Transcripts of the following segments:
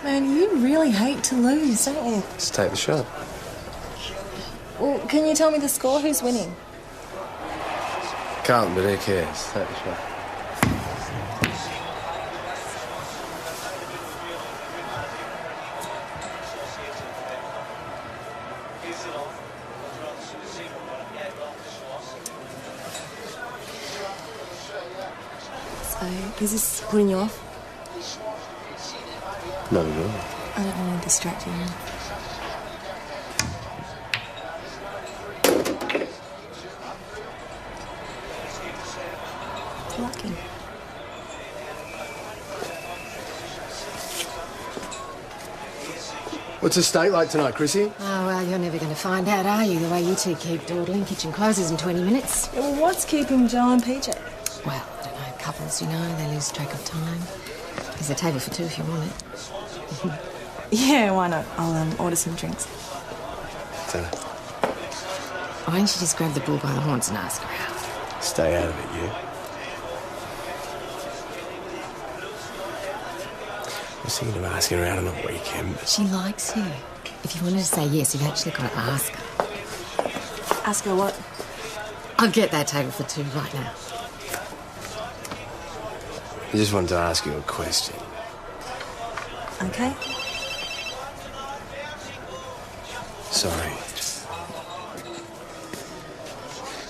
Man, you really hate to lose, don't you? Let's take the shot. Well, can you tell me the score? Who's winning? Can't, but who cares? Take the shot. So, is this putting you off? Not at all. I don't want to distract you. Lucky. What's the steak like tonight, Chrissy? Oh, well, you're never going to find out, are you, the way you two keep dawdling? Kitchen closes in 20 minutes. Yeah, well, what's keeping Joe and PJ? Well, I don't know, couples, you know, they lose track of time. There's a table for two if you want it. Yeah, why not? I'll order some drinks. Why don't you just grab the bull by the horns and ask her out? Stay out of it, you. I was thinking of asking her out on the weekend, but... She likes you. If you wanted to say yes, you've actually got to ask her. Ask her what? I'll get that table for two right now. I just wanted to ask you a question. Okay. Sorry.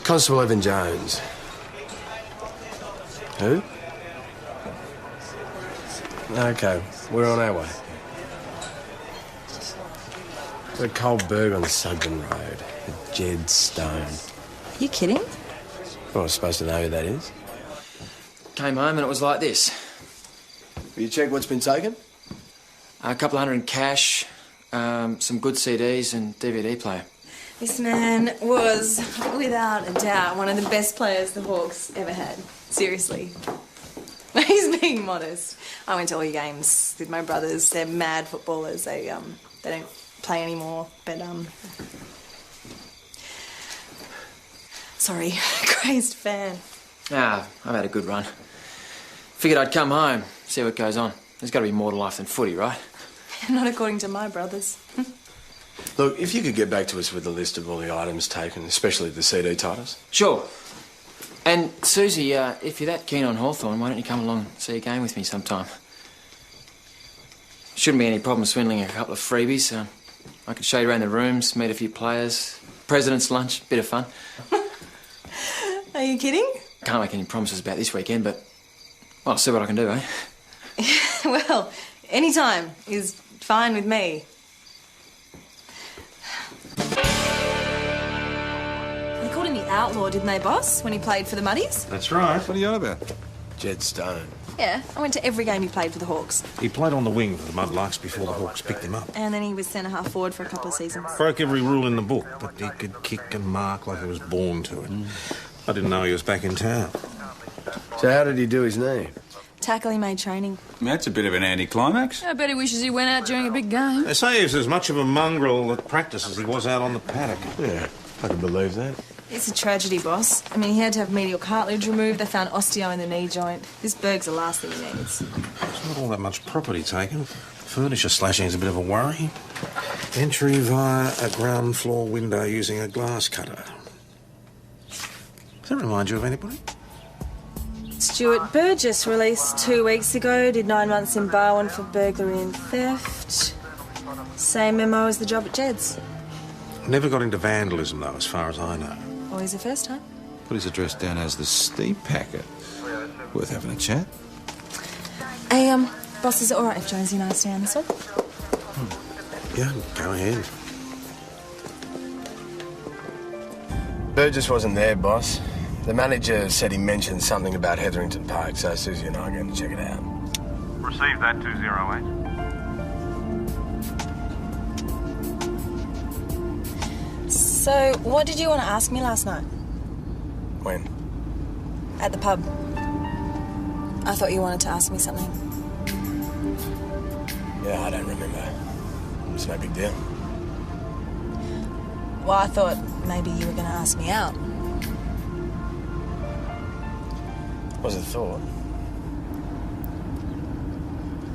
Constable Evan Jones. Who? Okay, we're on our way. Got a cold burger on Sugden Road. A Jed Stone. Are you kidding? Well, I was supposed to know who that is. Came home and it was like this. Will you check what's been taken? A couple of hundred in cash, some good CDs and DVD player. This man was, without a doubt, one of the best players the Hawks ever had. Seriously. He's being modest. I went to all your games with my brothers. They're mad footballers. They don't play anymore, but sorry, crazed fan. I've had a good run. Figured I'd come home, see what goes on. There's got to be more to life than footy, right? Not according to my brothers. Look, if you could get back to us with a list of all the items taken, especially the CD titles. Sure. And, Susie, if you're that keen on Hawthorn, why don't you come along and see a game with me sometime? Shouldn't be any problem swindling a couple of freebies. I could show you around the rooms, meet a few players. President's lunch, bit of fun. Are you kidding? Can't make any promises about this weekend, but I'll see what I can do, eh? Well, any time is fine with me. They called him the outlaw, didn't they, boss, when he played for the Muddies? That's right. What are you on about? Jed Stone. Yeah, I went to every game he played for the Hawks. He played on the wing for the Mudlarks before the Hawks picked him up. And then he was centre-half forward for a couple of seasons. Broke every rule in the book, but he could kick and mark like he was born to it. I didn't know he was back in town. So how did he do his knee? Tackle he made training. That's a bit of an anticlimax. I bet he wishes he went out during a big game. They say he's as much of a mongrel at practice as he was out on the paddock. Yeah, I can believe that. It's a tragedy, boss. I mean, he had to have medial cartilage removed. They found osteo in the knee joint. This Berg's the last thing he needs. There's not all that much property taken. Furniture slashing's a bit of a worry. Entry via a ground floor window using a glass cutter. Does that remind you of anybody? Stuart Burgess, released 2 weeks ago, did 9 months in Barwon for burglary and theft. Same memo as the job at Jed's. Never got into vandalism, though, as far as I know. Always the first time. Put his address down as the Steep Packet. Worth having a chat. Hey, boss, is it all right if Jonesy and I stay on this one? Yeah, go ahead. Burgess wasn't there, boss. The manager said he mentioned something about Hetherington Park, so Susie and I are going to check it out. Receive that, 208. So, what did you want to ask me last night? When? At the pub. I thought you wanted to ask me something. Yeah, I don't remember. It's no big deal. Well, I thought maybe you were going to ask me out. Was a thought.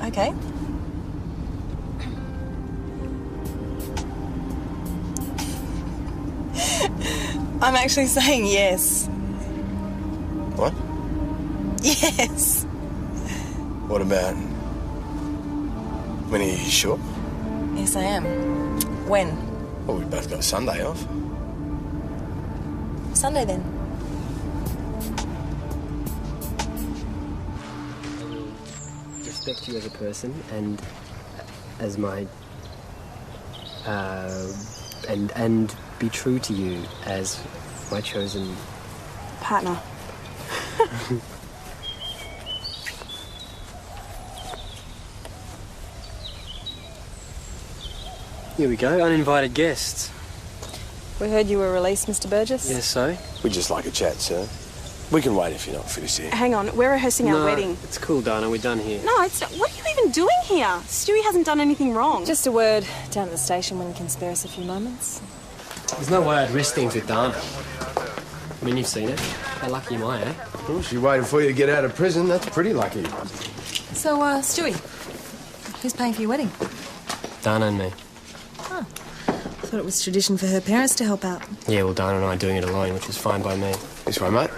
Okay. I'm actually saying yes. What? Yes. What about? When are you sure? Yes, I am. When? Well, we both got Sunday off. Sunday, then. Respect you as a person and as my and be true to you as my chosen Partner. Here we go, uninvited guests. We heard you were released, Mr. Burgess. Yes, so? We'd just like a chat, sir. We can wait if you're not finished here. Hang on, we're rehearsing our wedding. It's cool, Dana, we're done here. No, it's not. What are you even doing here? Stewie hasn't done anything wrong. Just a word down at the station when you can spare us a few moments. There's no way I'd risk things with Dana. I mean, you've seen it. How lucky am I, eh? Well, she waited for you to get out of prison. That's pretty lucky. So, Stewie, who's paying for your wedding? Dana and me. Oh. I thought it was tradition for her parents to help out. Yeah, well, Dana and I are doing it alone, which is fine by me. This way, mate.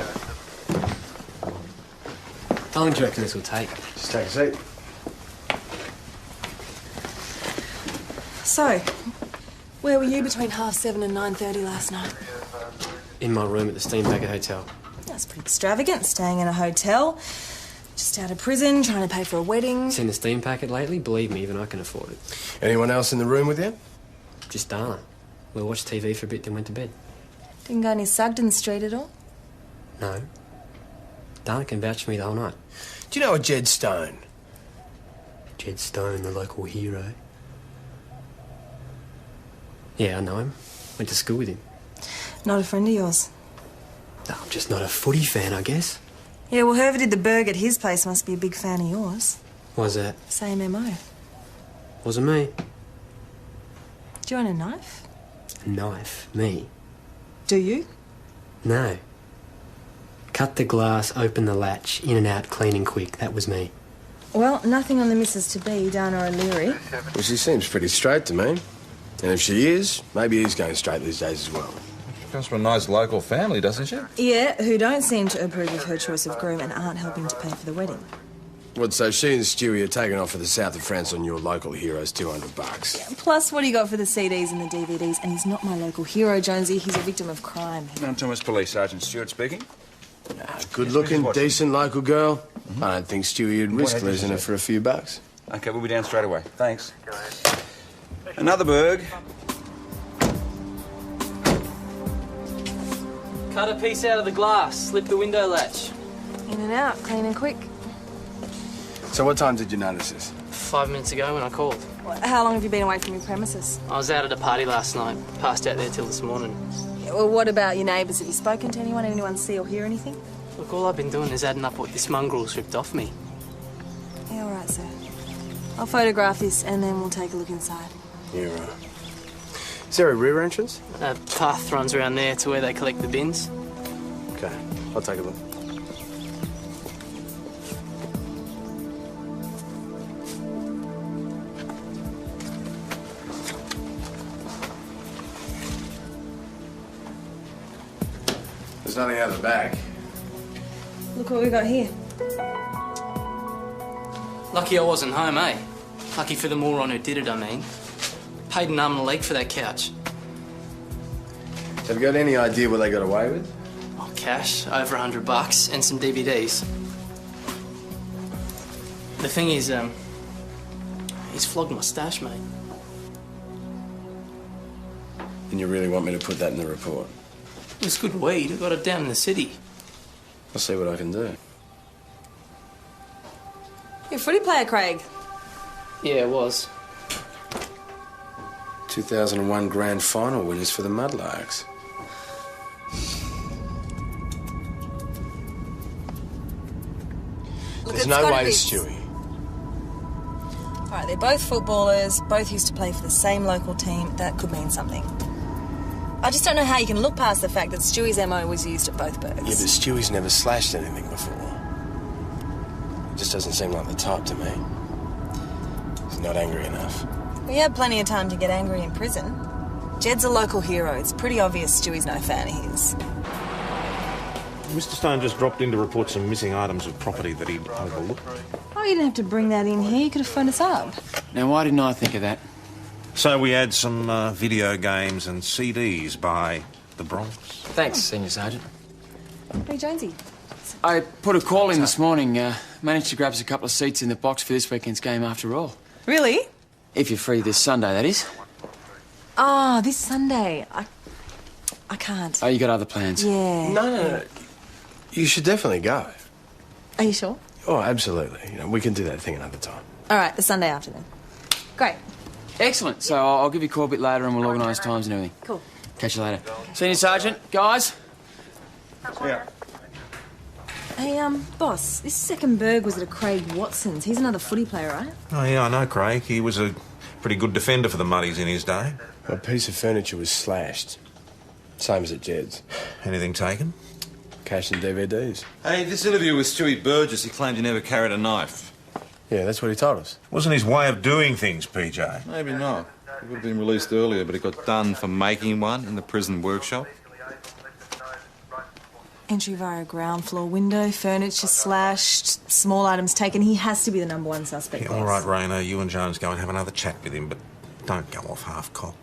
How long do you reckon this will take? Just take a seat. So, where were you between 7:30 and 9:30 last night? In my room at the Steam Packet Hotel. That's pretty extravagant, staying in a hotel, just out of prison, trying to pay for a wedding. Seen the Steam Packet lately? Believe me, even I can afford it. Anyone else in the room with you? Just Dana. We watched TV for a bit, then went to bed. Didn't go any Sugden Street at all? No. Dana can vouch for me the whole night. Do you know a Jed Stone? Jed Stone, the local hero. Yeah, I know him. Went to school with him. Not a friend of yours? No, I'm just not a footy fan, I guess. Yeah, well, whoever did the burg at his place must be a big fan of yours. Why's that? Same MO. Wasn't me. Do you own a knife? A knife? Me? Do you? No. Cut the glass, open the latch, in and out, clean and quick. That was me. Well, nothing on the Mrs-to-be, Dana O'Leary. Well, she seems pretty straight to me. And if she is, maybe he's going straight these days as well. She comes from a nice local family, doesn't she? Yeah, who don't seem to approve of her choice of groom and aren't helping to pay for the wedding. What, so she and Stewie are taking off for the south of France on your local hero's $200? Plus, what do you got for the CDs and the DVDs? And he's not my local hero, Jonesy. He's a victim of crime. Mount Thomas Police Sergeant Stewart speaking. Good-looking, decent local girl. I don't think Stewie would risk losing her for a few bucks. Okay, we'll be down straight away. Thanks. Another burg. Cut a piece out of the glass, slip the window latch. In and out, clean and quick. So what time did you notice this? 5 minutes ago when I called. How long have you been away from your premises? I was out at a party last night. Passed out there till this morning. Yeah, well, what about your neighbours? Have you spoken to anyone? Anyone see or hear anything? Look, all I've been doing is adding up what this mongrel's ripped off me. Yeah, all right, sir. I'll photograph this and then we'll take a look inside. Yeah, right. Is there a rear entrance? A path runs around there to where they collect the bins. Okay, I'll take a look. There's nothing out the back. Look what we got here. Lucky I wasn't home, eh? Lucky for the moron who did it, I mean. Paid an arm and a leg for that couch. Have you got any idea what they got away with? Oh, cash, over $100, and some DVDs. The thing is, he's flogged my stash, mate. And you really want me to put that in the report? It was good weed. I got it down in the city. I'll see what I can do. You're a footy player, Craig. Yeah, it was. 2001 grand final winners for the Mudlarks. Look, There's it's no gotta way be- to Stewie. All right, they're both footballers, both used to play for the same local team. That could mean something. I just don't know how you can look past the fact that Stewie's MO was used at both burgs. Yeah, but Stewie's never slashed anything before. just doesn't seem like the type to me. He's not angry enough. We had plenty of time to get angry in prison. Jed's a local hero. It's pretty obvious Stewie's no fan of his. Mr. Stone just dropped in to report some missing items of property that he'd overlooked. Oh, you didn't have to bring that in here. You could have phoned us up. Now, why didn't I think of that? So we had some video games and CDs by the Bronx. Thanks, Senior Sergeant. Hey, Jonesy. I put a call in this morning. Managed to grab us a couple of seats in the box for this weekend's game after all. Really? If you're free this Sunday, that is. Oh, this Sunday. I can't. Oh, you got other plans? Yeah. No. You should definitely go. Are you sure? Oh, absolutely. You know, we can do that thing another time. All right, the Sunday after then. Great. Excellent. So I'll give you a call a bit later and we'll organise times and everything. Cool. Catch you later. Senior Sergeant, guys. Yeah. Hey, boss, this second burg was at a Craig Watson's. He's another footy player, right? Oh, yeah, I know Craig. He was a pretty good defender for the Muddies in his day. A piece of furniture was slashed. Same as at Jed's. Anything taken? Cash and DVDs. Hey, this interview with Stewie Burgess, he claimed you never carried a knife. Yeah, that's what he told us. Wasn't his way of doing things, PJ? Maybe not. He would have been released earlier, but he got done for making one in the prison workshop. Entry via ground floor window, furniture slashed, small items taken. He has to be the #1 suspect. Yeah, all right, Rayner, you and Jones go and have another chat with him, but don't go off half-cocked.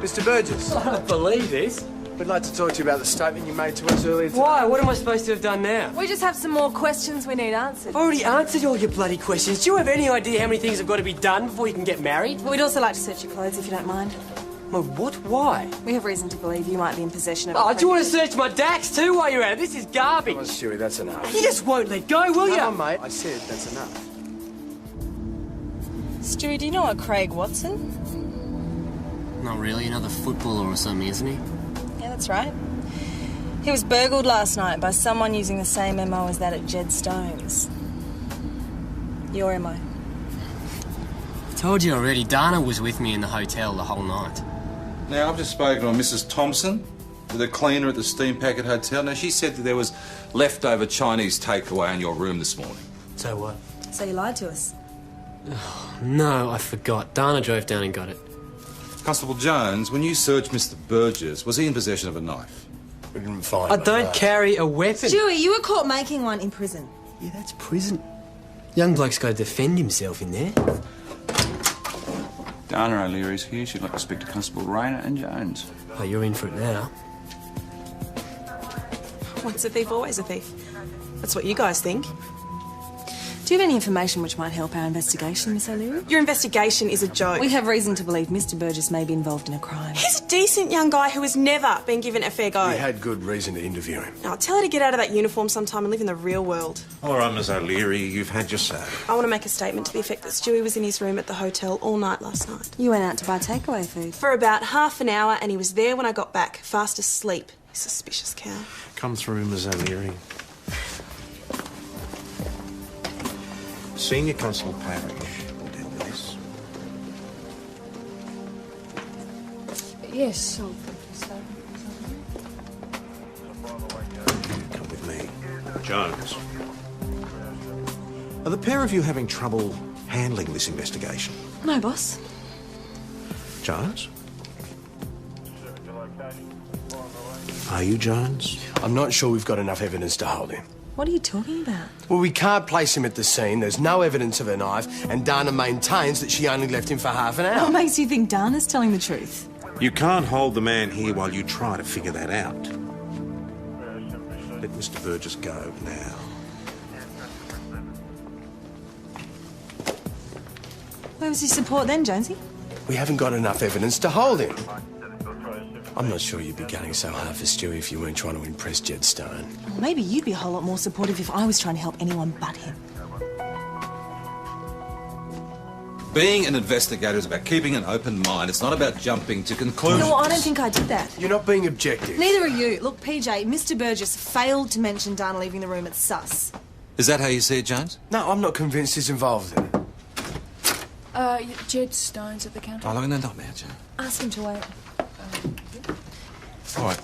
Mr. Burgess. I don't believe this. We'd like to talk to you about the statement you made to us earlier today. Why? What am I supposed to have done now? We just have some more questions we need answered. I've already answered all your bloody questions. Do you have any idea how many things have got to be done before you can get married? We'd also like to search your clothes if you don't mind. Well, what? Why? We have reason to believe you might be in possession of... Oh, do you want to search my DAX too while you're at it? This is garbage. Come on, Stewie, that's enough. You just won't let go, will you? Come on, mate. I said that's enough. Stewie, do you know a Craig Watson? Not really. Another footballer or something, isn't he? Yeah, that's right. He was burgled last night by someone using the same MO as that at Jed Stone's. Your MO. Told you already, Dana was with me in the hotel the whole night. Now, I've just spoken to Mrs. Thompson, the cleaner at the Steam Packet Hotel. Now, she said that there was leftover Chinese takeaway in your room this morning. So what? So you lied to us? No, I forgot. Dana drove down and got it. Constable Jones, when you searched Mr. Burgess, was he in possession of a knife? We didn't find I don't carry a weapon. Stewie, you were caught making one in prison. Yeah, that's prison. Young bloke's got to defend himself in there. Dana O'Leary's here. She'd like to speak to Constable Rayner and Jones. Oh, you're in for it now. Once a thief, always a thief. That's what you guys think. Do you have any information which might help our investigation, Miss O'Leary? Your investigation is a joke. We have reason to believe Mr. Burgess may be involved in a crime. He's a decent young guy who has never been given a fair go. We had good reason to interview him. Now, tell her to get out of that uniform sometime and live in the real world. All right, Miss O'Leary, you've had your say. I want to make a statement to the effect that Stewie was in his room at the hotel all night last night. You went out to buy takeaway food. For about half an hour, and he was there when I got back, fast asleep. You suspicious cow. Come through, Miss O'Leary. Senior Constable Parrish will deal with this. Yes, Come with me. Jones. Are the pair of you having trouble handling this investigation? No, boss. Jones? Are you Jones? I'm not sure we've got enough evidence to hold him. What are you talking about? Well, we can't place him at the scene. There's no evidence of a knife, and Dana maintains that she only left him for half an hour. What makes you think Dana's telling the truth? You can't hold the man here while you try to figure that out. Let Mr. Burgess go now. Where was his support then, Jonesy? We haven't got enough evidence to hold him. I'm not sure you'd be gunning so hard for Stewie if you weren't trying to impress Jed Stone. Well, maybe you'd be a whole lot more supportive if I was trying to help anyone but him. Being an investigator is about keeping an open mind. It's not about jumping to conclusions. No, I don't think I did that. You're not being objective. Neither are you. Look, PJ, Mr. Burgess failed to mention Dana leaving the room at sus. Is that how you see it, Jones? No, I'm not convinced he's involved in it. Jed Stone's at the counter. Oh, look, no, not now, Jones. Ask him to wait. All right.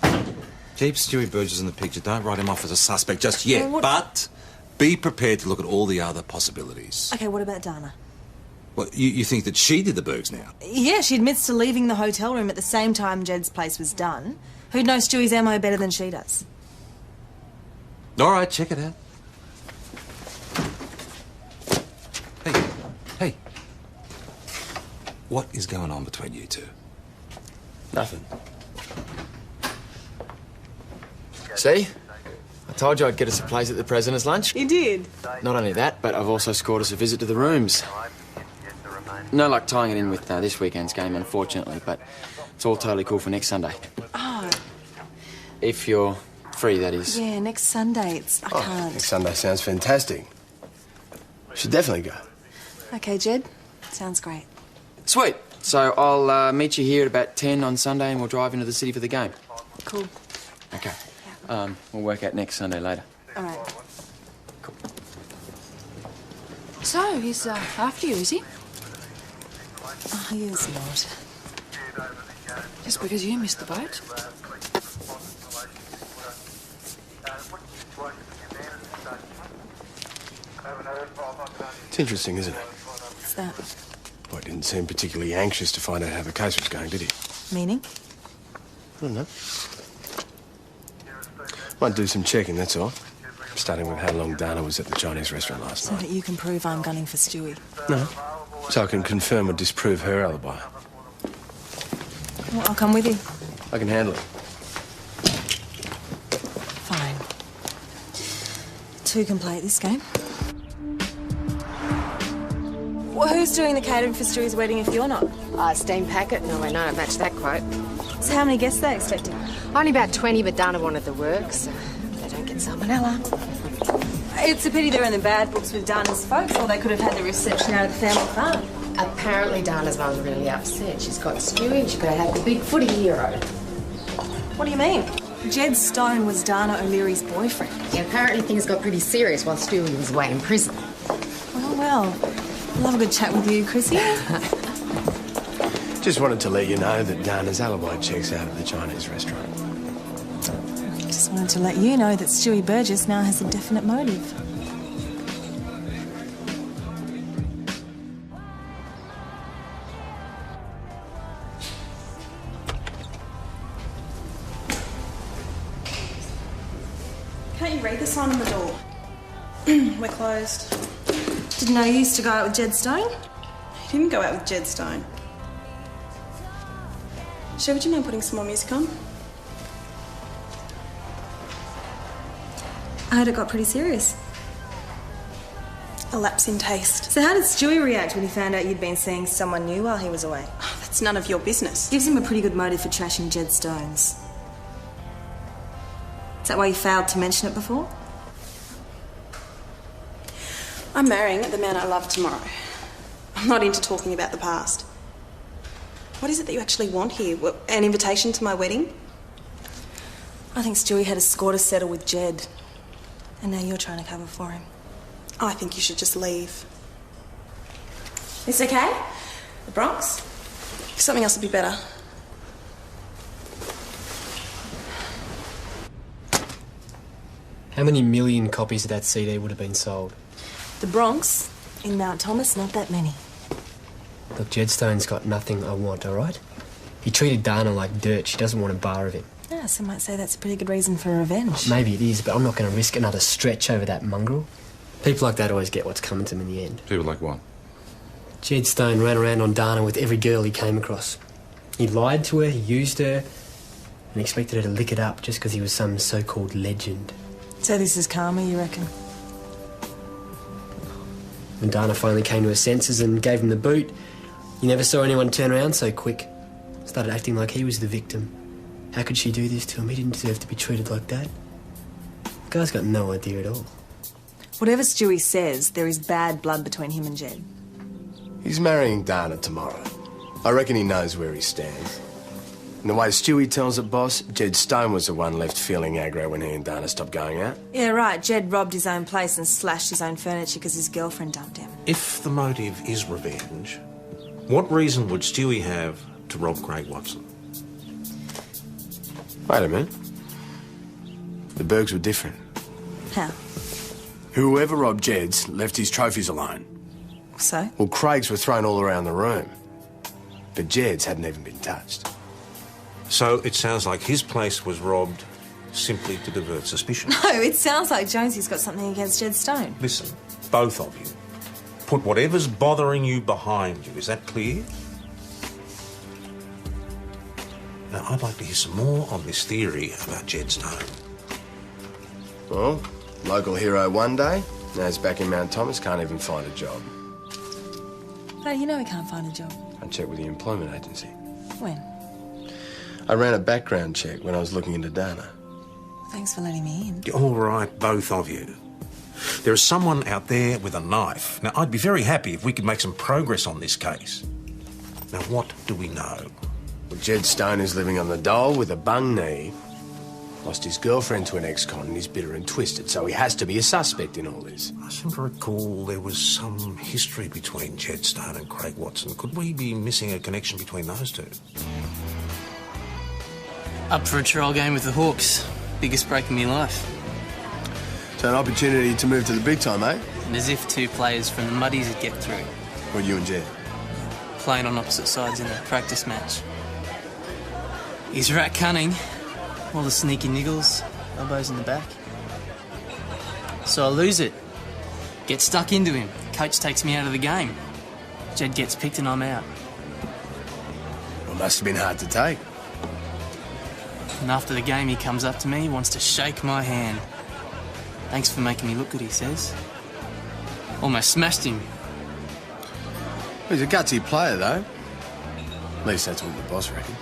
Keep Stewie Burgess in the picture. Don't write him off as a suspect just yet. Well, what- But be prepared to look at all the other possibilities. Okay, what about Dana? Well, you think that she did the Bergs now? Yeah, she admits to leaving the hotel room at the same time Jed's place was done. Who'd know Stewie's ammo better than she does? All right, check it out. Hey. What is going on between you two? Nothing. See? I told you I'd get us a place at the President's lunch. You did? Not only that, but I've also scored us a visit to the rooms. No luck tying it in with this weekend's game, unfortunately, but it's all totally cool for next Sunday. Oh, If you're free, that is. yeah, next Sunday. I can't. Next Sunday sounds fantastic. Should definitely go. Okay, Jed. Sounds great. Sweet. So I'll meet you here at about 10 on Sunday and we'll drive into the city for the game. Cool. Okay. We'll work out next Sunday later. All right. So, he's after you, is he? Oh, he is not. Just because you missed the boat? It's interesting, isn't it? What's that? Well, he didn't seem particularly anxious to find out how the case was going, did he? Meaning? I don't know. Might do some checking, that's all. Starting with how long Dana was at the Chinese restaurant last So night. that you can prove I'm gunning for Stewie. No. So I can confirm or disprove her alibi. Well, I'll come with you. I can handle it. Fine. Two can play at this game. Well, who's doing the catering for Stewie's wedding if you're not? Steam packet? No way, no, I matched that quote. So how many guests are they expecting? Only about 20, but Dana wanted the works. So they don't get salmonella. It's a pity they're in the bad books with Dana's folks, or they could have had the reception out at the family farm. Apparently Dana's mum's really upset. She's got Stewie and she could have had the big footy hero. What do you mean? Jed Stone was Dana O'Leary's boyfriend. Yeah, apparently things got pretty serious while Stewie was away in prison. Well. Love a good chat with you, Chrissy. Just wanted to let you know that Dana's alibi checks out at the Chinese restaurant. Just wanted to let you know that Stewie Burgess now has a definite motive. Can't you read the sign on the door? We're closed. Didn't know you used to go out with Jed Stone? He didn't go out with Jed Stone. Sure, would you mind putting some more music on? I heard it got pretty serious. A lapse in taste. So how did Stewie react when he found out you'd been seeing someone new while he was away? Oh, that's none of your business. Gives him a pretty good motive for trashing Jed Stones. Is that why you failed to mention it before? I'm marrying the man I love tomorrow. I'm not into talking about the past. What is it that you actually want here? An invitation to my wedding? I think Stewie had a score to settle with Jed. And now you're trying to cover for him. I think you should just leave. It's okay? The Bronx? Something else would be better. How many million copies of that CD would have been sold? The Bronx? In Mount Thomas, not that many. Look, Jed Stone's got nothing I want, all right? He treated Dana like dirt. She doesn't want a bar of him. Yeah, some might say that's a pretty good reason for revenge. Maybe it is, but I'm not going to risk another stretch over that mongrel. People like that always get what's coming to them in the end. People like what? Jed Stone ran around on Dana with every girl he came across. He lied to her, he used her, and expected her to lick it up just because he was some so-called legend. So this is karma, you reckon? When Dana finally came to her senses and gave him the boot, you never saw anyone turn around so quick. Started acting like he was the victim. How could she do this to him? He didn't deserve to be treated like that. The guy's got no idea at all. Whatever Stewie says, there is bad blood between him and Jed. He's marrying Dana tomorrow. I reckon he knows where he stands. And the way Stewie tells it, boss, Jed Stone was the one left feeling aggro when he and Dana stopped going out. Yeah, right. Jed robbed his own place and slashed his own furniture because his girlfriend dumped him. If the motive is revenge, what reason would Stewie have to rob Craig Watson? Wait a minute. The Bergs were different. How? Whoever robbed Jed's left his trophies alone. So? Well, Craig's were thrown all around the room. But Jed's hadn't even been touched. So it sounds like his place was robbed simply to divert suspicion. No, it sounds like Jonesy's got something against Jed Stone. Listen, both of you. Put whatever's bothering you behind you. Is that clear? Now, I'd like to hear some more on this theory about Jed Stone. Well, local hero one day, now he's back in Mount Thomas, can't even find a job. How do you know he can't find a job? I checked with the employment agency. When? I ran a background check when I was looking into Dana. Thanks for letting me in. All right, both of you. There is someone out there with a knife. Now, I'd be very happy if we could make some progress on this case. Now, what do we know? Well, Jed Stone is living on the dole with a bung knee. Lost his girlfriend to an ex-con and he's bitter and twisted, so he has to be a suspect in all this. I seem to recall there was some history between Jed Stone and Craig Watson. Could we be missing a connection between those two? Up for a trial game with the Hawks. Biggest break in my life. So an opportunity to move to the big time, eh? And as if two players from the Muddies would get through. What, you and Jed? Playing on opposite sides in a practice match. He's rat cunning. All the sneaky niggles, elbows in the back. So I lose it. Get stuck into him. Coach takes me out of the game. Jed gets picked and I'm out. Well, it must have been hard to take. And after the game, he comes up to me, wants to shake my hand. Thanks for making me look good, he says. Almost smashed him. Well, he's a gutsy player, though. At least that's what the boss reckons.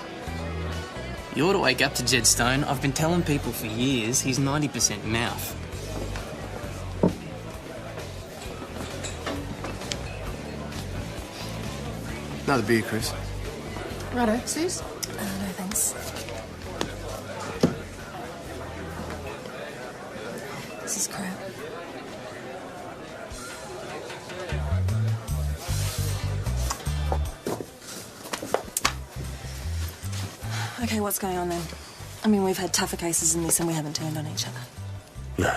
You ought to wake up to Jed Stone. I've been telling people for years he's 90% mouth. Another beer, Chris. Righto, Suze? No, thanks. This is crap. Okay, what's going on then? I mean, we've had tougher cases than this and we haven't turned on each other. No.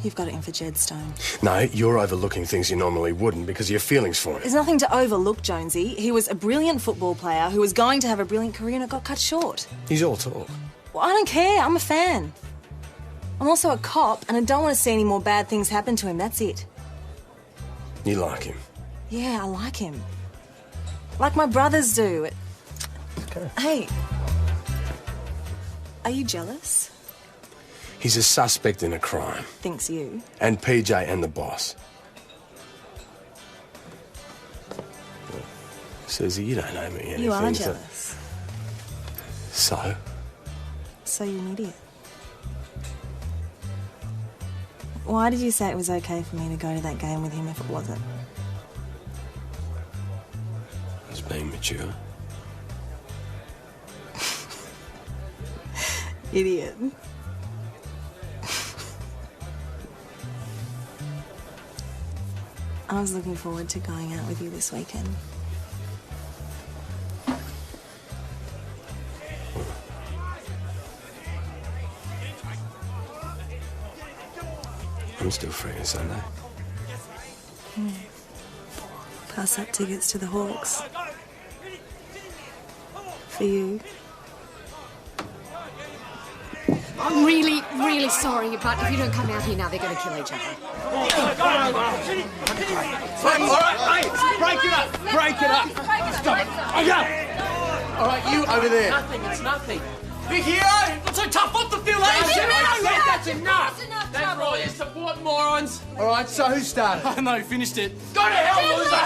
You've got it in for Jed Stone. No, you're overlooking things you normally wouldn't because of your feelings for him. There's nothing to overlook, Jonesy. He was a brilliant football player who was going to have a brilliant career and it got cut short. He's all talk. Well, I don't care. I'm a fan. I'm also a cop and I don't want to see any more bad things happen to him. That's it. You like him? Yeah, I like him. Like my brothers do. Okay. Hey. Are you jealous? He's a suspect in a crime. Thinks you. And PJ and the boss. Susie, you don't know me anything. You are jealous. So? So you're an idiot. Why did you say it was okay for me to go to that game with him if it wasn't? I was being mature. Idiot. I was looking forward to going out with you this weekend. I'm still free on Sunday. Pass up tickets to the Hawks. For you. I'm really, really sorry, but if you don't come out here now, they're going to kill each other. All right, hey, break it up. Break it up. Stop it. All right, you over there. It's nothing. Big hero! What's so tough? What's the feel like? That's enough! That's right, you support morons. All right, so who started? I know, finished it. Go to hell, loser!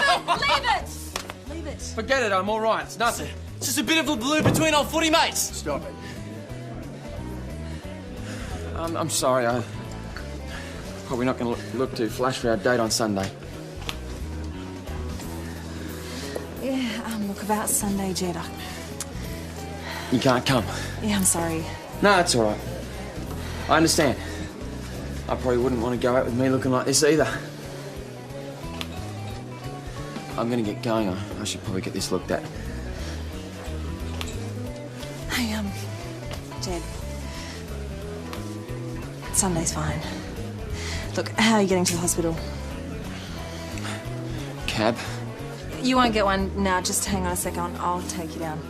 Leave it! Leave it. Forget it, I'm all right. It's nothing. It's just a bit of a blue between old footy mates. Stop it. I'm sorry, I'm probably not going to look too flash for our date on Sunday. Yeah, look, about Sunday, Jed. You can't come. Yeah, I'm sorry. No, it's all right. I understand. I probably wouldn't want to go out with me looking like this either. I'm going to get going. I should probably get this looked at. Hey, Jed. Sunday's fine. Look, how are you getting to the hospital? Cab? You won't get one now. Just hang on a second. I'll take you down.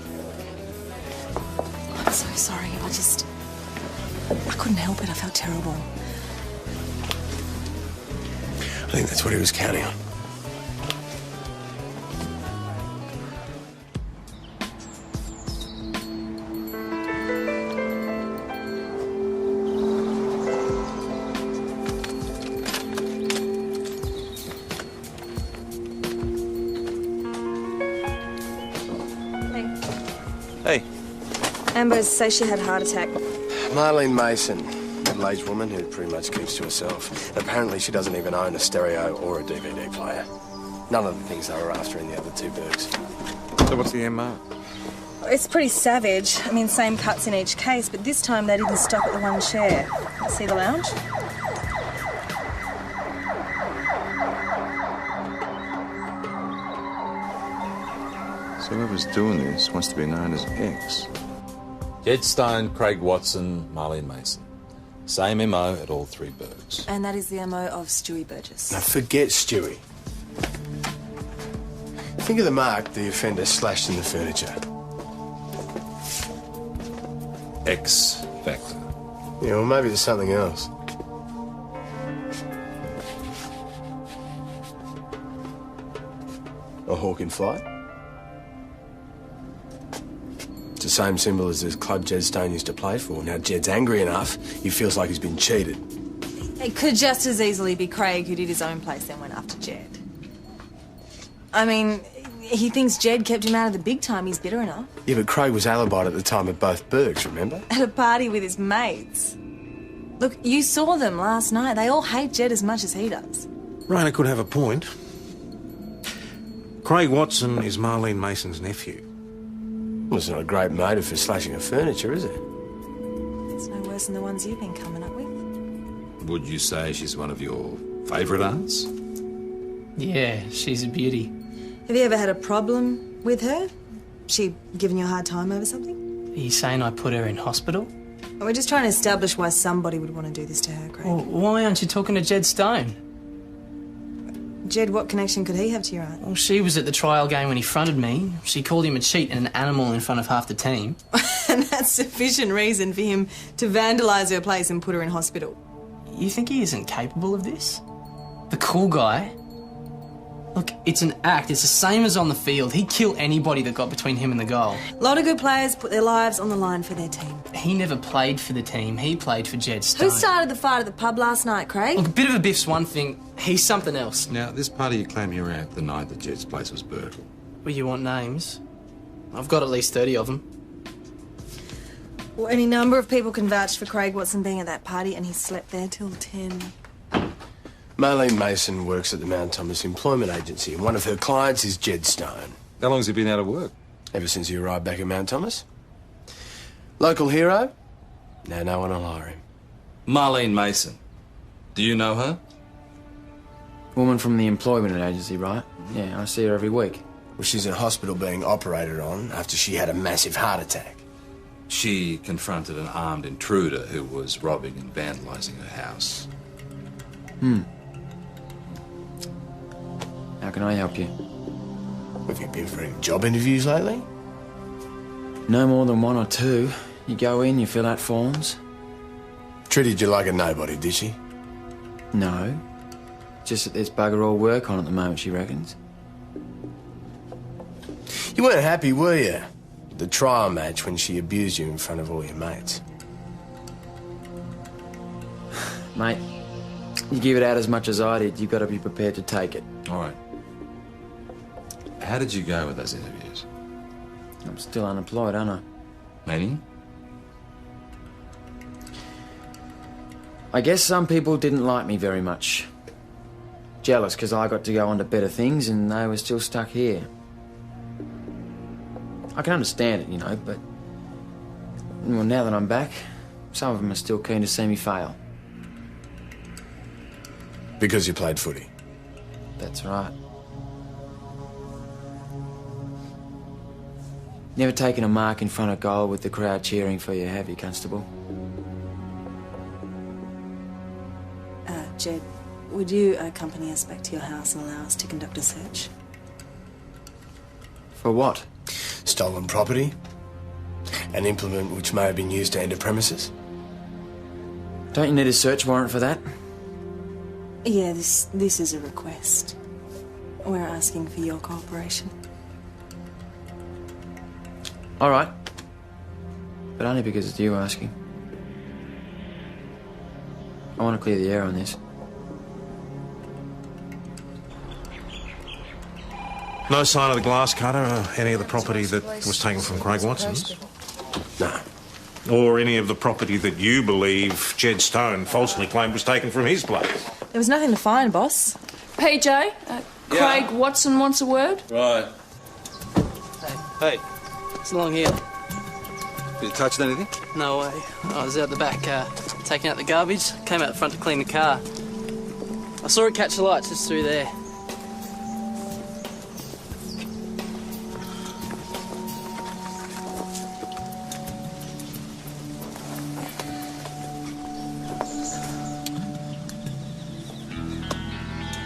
I'm so sorry. I couldn't help it. I felt terrible. I think that's what he was counting on. Hey. Amber says she had a heart attack. Marlene Mason, middle-aged woman who pretty much keeps to herself. Apparently she doesn't even own a stereo or a DVD player. None of the things they were after in the other two burgs. So what's the MO? It's pretty savage. I mean, same cuts in each case, but this time they didn't stop at the one chair. See the lounge? So whoever's doing this wants to be known as X. Jed Stone, Craig Watson, Marlene Mason. Same MO at all three burgs. And that is the MO of Stewie Burgess. Now forget Stewie. Think of the mark the offender slashed in the furniture. X factor. Yeah, well, maybe there's something else. A hawk in flight? It's the same symbol as this club Jed Stone used to play for. Now Jed's angry enough, he feels like he's been cheated. It could just as easily be Craig who did his own place then went after Jed. I mean, he thinks Jed kept him out of the big time. He's bitter enough. Yeah, but Craig was alibied at the time of both burgs, remember? At a party with his mates. Look, you saw them last night. They all hate Jed as much as he does. Raina could have a point. Craig Watson is Marlene Mason's nephew. Well, it's not a great motive for slashing her furniture, is it? It's no worse than the ones you've been coming up with. Would you say she's one of your favourite aunts? Yeah, she's a beauty. Have you ever had a problem with her? She given you a hard time over something? Are you saying I put her in hospital? We're just trying to establish why somebody would want to do this to her, Craig. Well, why aren't you talking to Jed Stone? Jed, what connection could he have to your aunt? Well, she was at the trial game when he fronted me. She called him a cheat and an animal in front of half the team. And that's sufficient reason for him to vandalise her place and put her in hospital. You think he isn't capable of this? The cool guy? Look, it's an act. It's the same as on the field. He'd kill anybody that got between him and the goal. A lot of good players put their lives on the line for their team. He never played for the team. He played for Jed Stone. Who started the fight at the pub last night, Craig? Look, a bit of a biff's one thing. He's something else. Now, this party you claim you were at the night that Jed's place was burgled. Well, you want names? I've got at least 30 of them. Well, any number of people can vouch for Craig Watson being at that party, and he slept there till 10. Marlene Mason works at the Mount Thomas Employment Agency, and one of her clients is Jed Stone. How long's he been out of work? Ever since he arrived back at Mount Thomas. Local hero? Now no one will hire him. Marlene Mason. Do you know her? Woman from the employment agency, right? Yeah, I see her every week. Well, she's in hospital being operated on after she had a massive heart attack. She confronted an armed intruder who was robbing and vandalising her house. How can I help you? Have you been for any job interviews lately? No more than one or two. You go in, you fill out forms. Treated you like a nobody, did she? No. Just that there's bugger all work on at the moment, she reckons. You weren't happy, were you? The trial match when she abused you in front of all your mates. Mate, you give it out as much as I did, you've got to be prepared to take it. All right. How did you go with those interviews? I'm still unemployed, aren't I? Meaning? I guess some people didn't like me very much. Jealous because I got to go on to better things and they were still stuck here. I can understand it, you know, but... Well, now that I'm back, some of them are still keen to see me fail. Because you played footy? That's right. Never taken a mark in front of goal with the crowd cheering for you, have you, Constable? Jed, would you accompany us back to your house and allow us to conduct a search? For what? Stolen property? An implement which may have been used to enter premises? Don't you need a search warrant for that? Yeah, this is a request. We're asking for your cooperation. All right. But only because it's you asking. I want to clear the air on this. No sign of the glass cutter or any of the property that was taken from Craig Watson's? No. Or any of the property that you believe Jed Stone falsely claimed was taken from his place? There was nothing to find, boss. PJ, Craig Watson wants a word. Right. Hey, it's along here. Have you touched anything? No way. I was out the back taking out the garbage. Came out the front to clean the car. I saw it catch the lights just through there.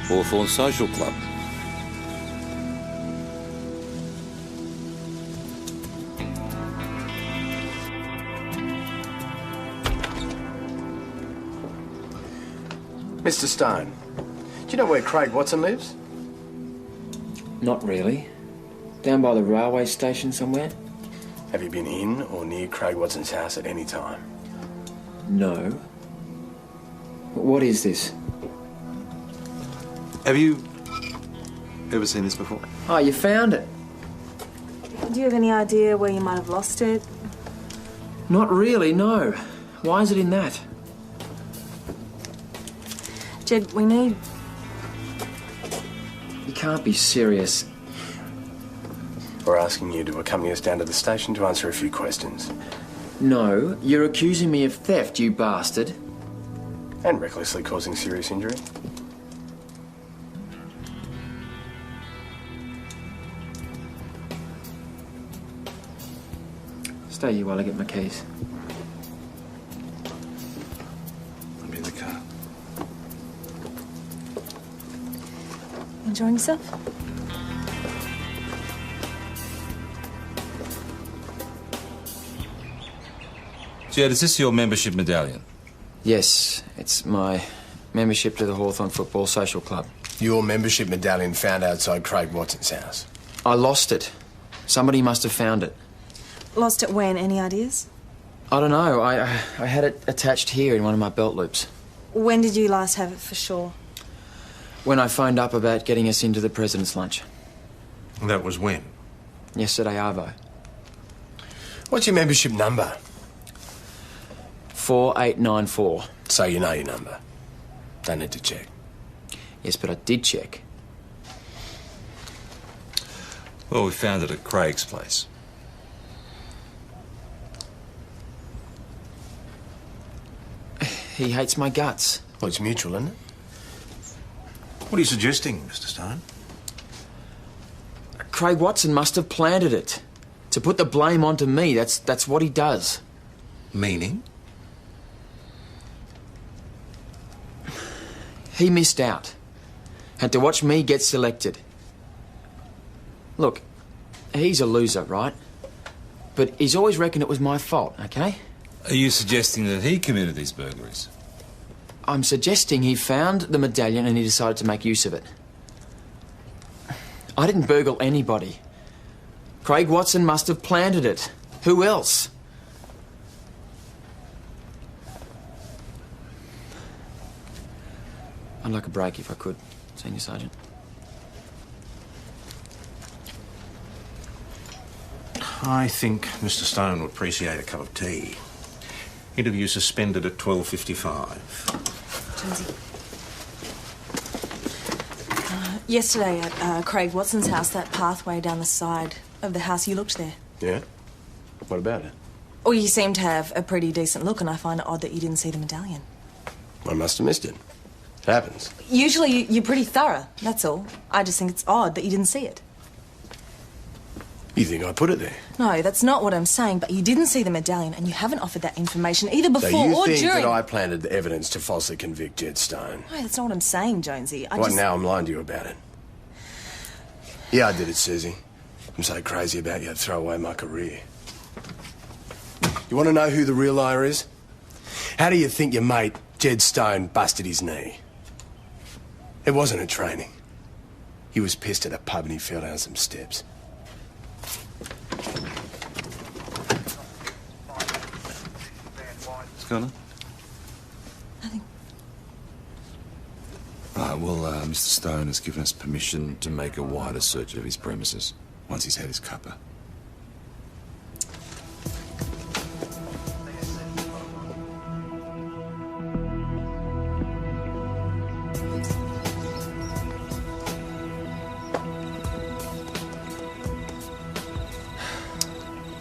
Hawthorne Social Club. Mr. Stone, do you know where Craig Watson lives? Not really. Down by the railway station somewhere? Have you been in or near Craig Watson's house at any time? No. What is this? Have you ever seen this before? Oh, you found it? Do you have any idea where you might have lost it? Not really, no. Why is it in that? Jed, we need... You can't be serious. We're asking you to accompany us down to the station to answer a few questions. No, you're accusing me of theft, you bastard. And recklessly causing serious injury. Stay here while I get my keys. I'll be in the car. Enjoying yourself? Jed, is this your membership medallion? Yes, it's my membership to the Hawthorne Football Social Club. Your membership medallion found outside Craig Watson's house. I lost it. Somebody must have found it. Lost it when? Any ideas? I don't know. I had it attached here in one of my belt loops. When did you last have it for sure? When I phoned up about getting us into the President's lunch. That was when? Yesterday, Arvo. What's your membership number? 4894. So you know your number. Don't need to check. Yes, but I did check. Well, we found it at Craig's place. He hates my guts. Well, it's mutual, isn't it? What are you suggesting, Mr. Stone? Craig Watson must have planted it. To put the blame onto me, that's what he does. Meaning? He missed out. Had to watch me get selected. Look, he's a loser, right? But he's always reckoned it was my fault, okay? Are you suggesting that he committed these burglaries? I'm suggesting he found the medallion and he decided to make use of it. I didn't burgle anybody. Craig Watson must have planted it. Who else? I'd like a break if I could, Senior Sergeant. I think Mr. Stone would appreciate a cup of tea. Interview suspended at 12:55. Yesterday at Craig Watson's house, that pathway down the side of the house, you looked there. Yeah? What about it? Well, you seem to have a pretty decent look, and I find it odd that you didn't see the medallion. I must have missed it. It happens. Usually you're pretty thorough, that's all. I just think it's odd that you didn't see it. You think I put it there? No, that's not what I'm saying, but you didn't see the medallion and you haven't offered that information either before So you or think during... that I planted the evidence to falsely convict Jed Stone? No, that's not what I'm saying, Jonesy. Now I'm lying to you about it. Yeah, I did it, Susie. I'm so crazy about you, I'd throw away my career. You want to know who the real liar is? How do you think your mate, Jed Stone, busted his knee? It wasn't at training. He was pissed at a pub and he fell down some steps. What's going on? Nothing. Right, well, Mr. Stone has given us permission to make a wider search of his premises once he's had his cuppa.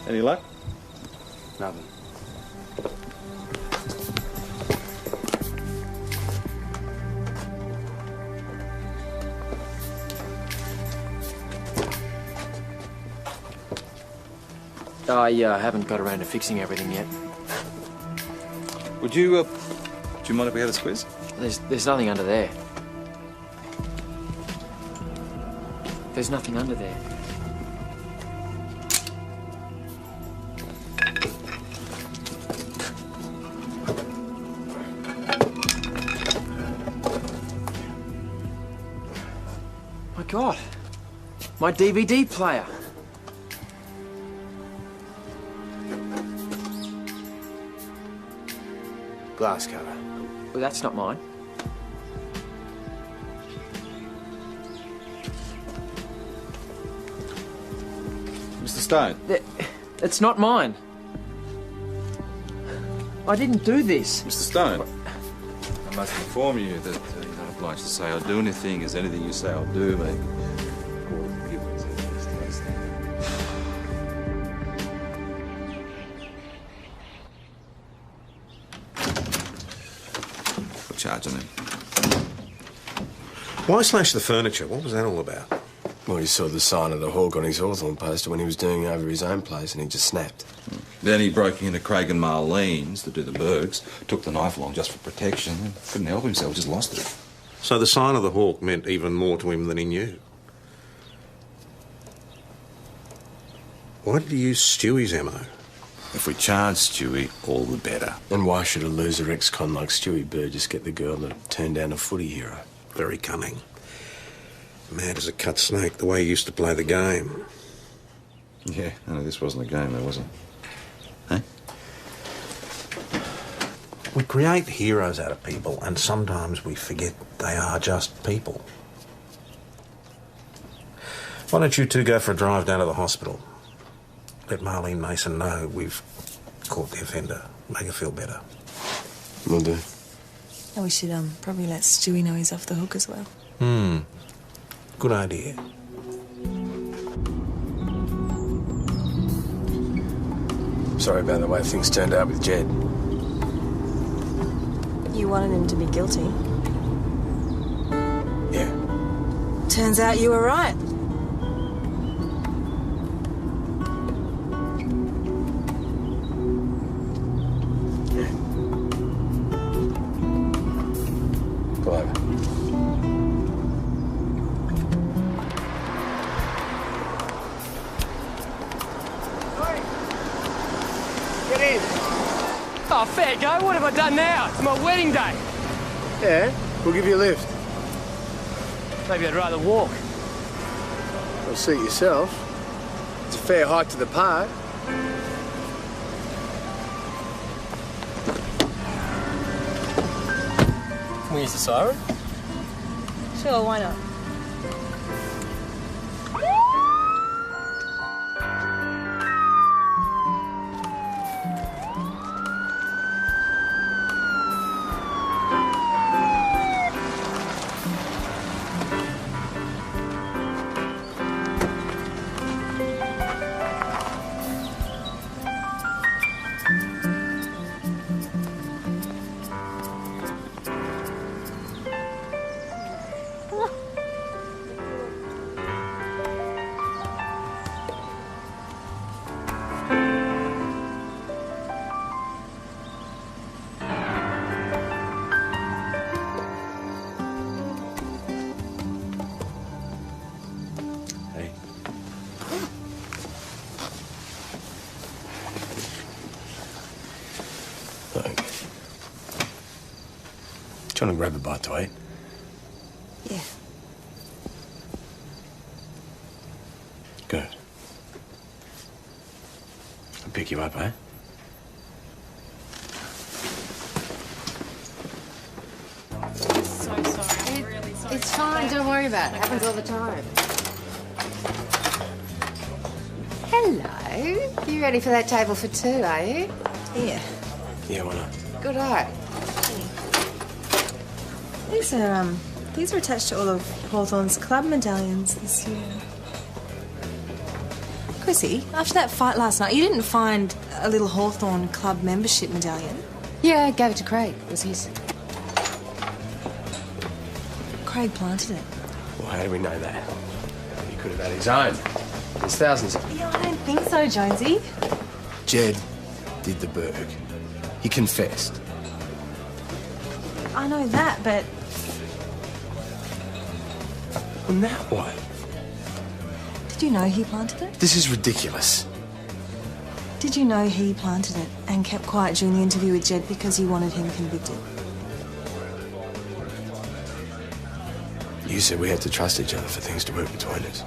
Any luck? Nothing. I haven't got around to fixing everything yet. Would you, do you mind if we had a squeeze? There's nothing under there. There's nothing under there. My God, my DVD player. Glass cutter. Well, that's not mine. Mr. Stone? It's not mine. I didn't do this. Mr. Stone? I must inform you that you're not obliged to say I'll do anything as anything you say I'll do, mate. Charge on him. Why slash the furniture? What was that all about? Well, he saw the sign of the hawk on his Hawthorne poster when he was doing over his own place and he just snapped. Then he broke into Craig and Marlene's to do the Bergs, took the knife along just for protection, and couldn't help himself, just lost it. So the sign of the hawk meant even more to him than he knew. Why did he use Stewie's ammo? If we charge Stewie, all the better. And why should a loser ex-con like Stewie Burgess get the girl that turned down a footy hero? Very cunning. Mad as a cut snake, the way he used to play the game. Yeah, I know this wasn't a game, though, was it? Hey? We create heroes out of people, and sometimes we forget they are just people. Why don't you two go for a drive down to the hospital? Let Marlene Mason know we've caught the offender. Make her feel better. Will do. And we should probably let Stewie know he's off the hook as well. Good idea. Sorry about the way things turned out with Jed. You wanted him to be guilty. Yeah. Turns out you were right. Go over. Get in. Oh, fair go. What have I done now? It's my wedding day. Yeah, we'll give you a lift. Maybe I'd rather walk. Well, suit yourself. It's a fair hike to the park. Can we use the siren? Sure, why not? you want to grab a bite to eat? Yeah. Good. I'll pick you up, eh? So sorry. I'm really sorry. It's fine. Don't worry about it. It happens all the time. Hello. You ready for that table for two, are you? Yeah. Yeah, why not? Good eye. These are attached to all of Hawthorne's club medallions this year. Chrissy, after that fight last night, you didn't find a little Hawthorne club membership medallion? Yeah, I gave it to Craig. It was his. Craig planted it. Well, how do we know that? He could have had his own. There's thousands of... Yeah, I don't think so, Jonesy. Jed did the burg. He confessed. I know that, but... And now what? Did you know he planted it? This is ridiculous. Did you know he planted it and kept quiet during the interview with Jed because you wanted him convicted? You said we had to trust each other for things to work between us.